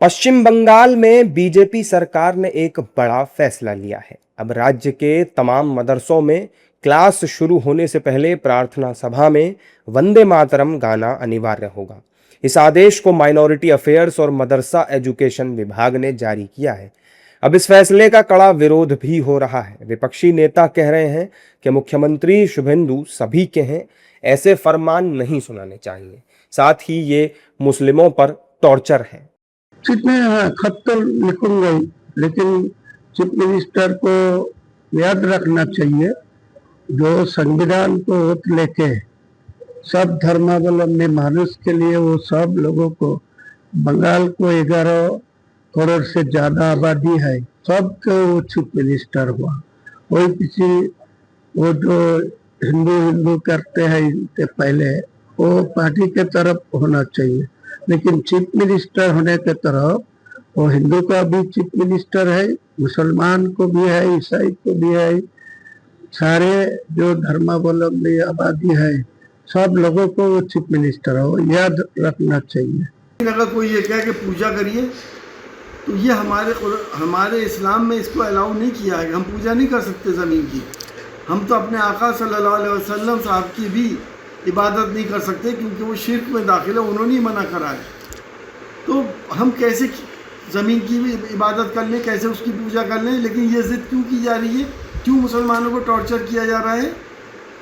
पश्चिम बंगाल में बीजेपी सरकार ने एक बड़ा फैसला लिया है। अब राज्य के तमाम मदरसों में क्लास शुरू होने से पहले प्रार्थना सभा में वंदे मातरम गाना अनिवार्य होगा। इस आदेश को माइनॉरिटी अफेयर्स और मदरसा एजुकेशन विभाग ने जारी किया है। अब इस फैसले का कड़ा विरोध भी हो रहा है। विपक्षी नेता कह रहे हैं कि मुख्यमंत्री शुभेंदु सभी के हैं, ऐसे फरमान नहीं सुनाने चाहिए। साथ ही ये मुस्लिमों पर टॉर्चर है। चीफ में खत तो लिखूंगा ही, लेकिन चीफ मिनिस्टर को याद रखना चाहिए जो संविधान को वोट लेके सब धर्मावलंबी मानुष के लिए वो सब लोगों को, बंगाल को 11 करोड़ से ज्यादा आबादी है, सबको वो चीफ मिनिस्टर हुआ। कोई किसी वो जो हिंदू करते हैं इनके पहले वो पार्टी के तरफ होना चाहिए, लेकिन चीफ मिनिस्टर होने के तरफ वो हिंदू का भी चीफ मिनिस्टर है, मुसलमान को भी है, ईसाई को भी है, सारे जो धर्मावलंबी आबादी है सब लोगों को वो चीफ मिनिस्टर हो, याद रखना चाहिए। अगर कोई ये कहे कि पूजा करिए तो ये हमारे इस्लाम में इसको अलाउ नहीं किया है। हम पूजा नहीं कर सकते ज़मीन की। हम तो अपने आका सल्लल्लाहु अलैहि वसल्लम साहब की भी इबादत नहीं कर सकते क्योंकि वो शिर्क में दाखिल है, उन्होंने ही मना करा है। तो हम कैसे ज़मीन की भी इबादत कर लें, कैसे उसकी पूजा कर लें? लेकिन ये ज़िद क्यों की जा रही है? क्यों मुसलमानों को टॉर्चर किया जा रहा है?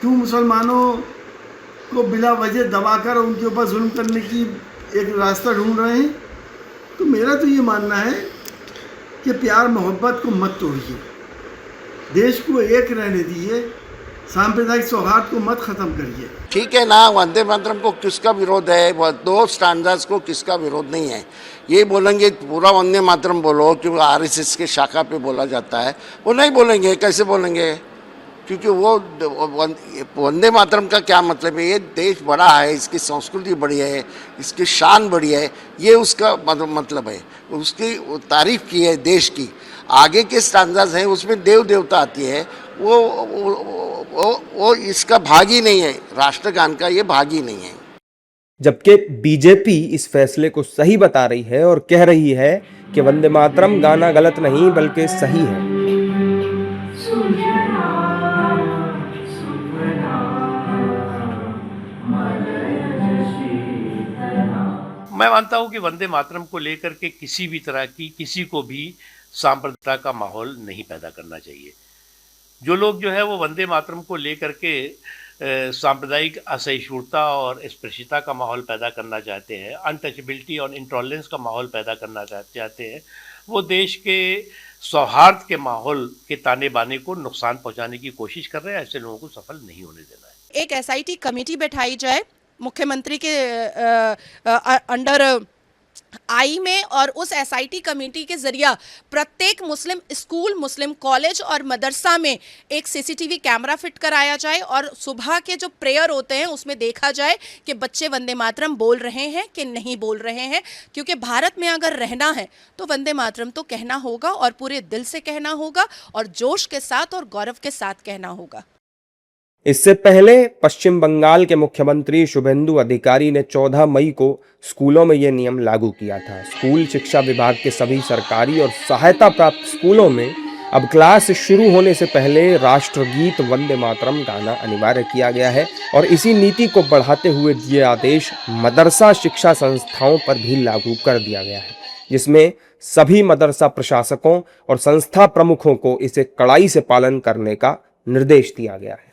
क्यों मुसलमानों को बिला वजह दबाकर उनके ऊपर जुल्म करने की एक रास्ता ढूंढ रहे हैं? तो मेरा तो ये मानना है कि प्यार मोहब्बत को मत तोड़िए, देश को एक रहने दीजिए, सांप्रदायिक सौहार्द को मत खत्म करिए। ठीक है ना, वंदे मातरम को किसका विरोध है? वो 2 स्टैंडर्ड्स को किसका विरोध नहीं है? ये बोलेंगे पूरा वंदे मातरम बोलो क्योंकि आरएसएस के शाखा पे बोला जाता है, वो नहीं बोलेंगे। कैसे बोलेंगे? क्योंकि वो वंदे मातरम का क्या मतलब है? ये देश बड़ा है, इसकी संस्कृति बड़ी है, इसकी शान बड़ी है, ये उसका मतलब है। उसकी तारीफ की है देश की। आगे के स्टैंडर्ड्स हैं उसमें देव देवता आती है, वो इसका भाग ही नहीं है, राष्ट्रगान का ये भाग ही नहीं है। जबकि बीजेपी इस फैसले को सही बता रही है और कह रही है कि वंदे मातरम गाना गलत नहीं बल्कि सही है। मैं मानता हूं कि वंदे मातरम को लेकर के किसी भी तरह की किसी को भी सांप्रदायिकता का माहौल नहीं पैदा करना चाहिए। जो लोग जो है वो वंदे मातरम को लेकर के सांप्रदायिक असहिष्णुता और स्पर्शिता का माहौल पैदा करना चाहते हैं, अनटचेबिलिटी और इंटॉलरेंस का माहौल पैदा करना चाहते हैं, वो देश के सौहार्द के माहौल के ताने बाने को नुकसान पहुंचाने की कोशिश कर रहे हैं। ऐसे लोगों को सफल नहीं होने देना है। एक एसआईटी कमेटी बैठाई जाए मुख्यमंत्री के अंडर आई में, और उस एसआईटी कमेटी के जरिए प्रत्येक मुस्लिम स्कूल, मुस्लिम कॉलेज और मदरसा में एक सीसीटीवी कैमरा फिट कराया जाए और सुबह के जो प्रेयर होते हैं उसमें देखा जाए कि बच्चे वंदे मातरम बोल रहे हैं कि नहीं बोल रहे हैं। क्योंकि भारत में अगर रहना है तो वंदे मातरम तो कहना होगा और पूरे दिल से कहना होगा और जोश के साथ और गौरव के साथ कहना होगा। इससे पहले पश्चिम बंगाल के मुख्यमंत्री शुभेंदु अधिकारी ने 14 मई को स्कूलों में यह नियम लागू किया था। स्कूल शिक्षा विभाग के सभी सरकारी और सहायता प्राप्त स्कूलों में अब क्लास शुरू होने से पहले राष्ट्रगीत वंदे मातरम गाना अनिवार्य किया गया है और इसी नीति को बढ़ाते हुए ये आदेश मदरसा शिक्षा संस्थाओं पर भी लागू कर दिया गया है, जिसमें सभी मदरसा प्रशासकों और संस्था प्रमुखों को इसे कड़ाई से पालन करने का निर्देश दिया गया है।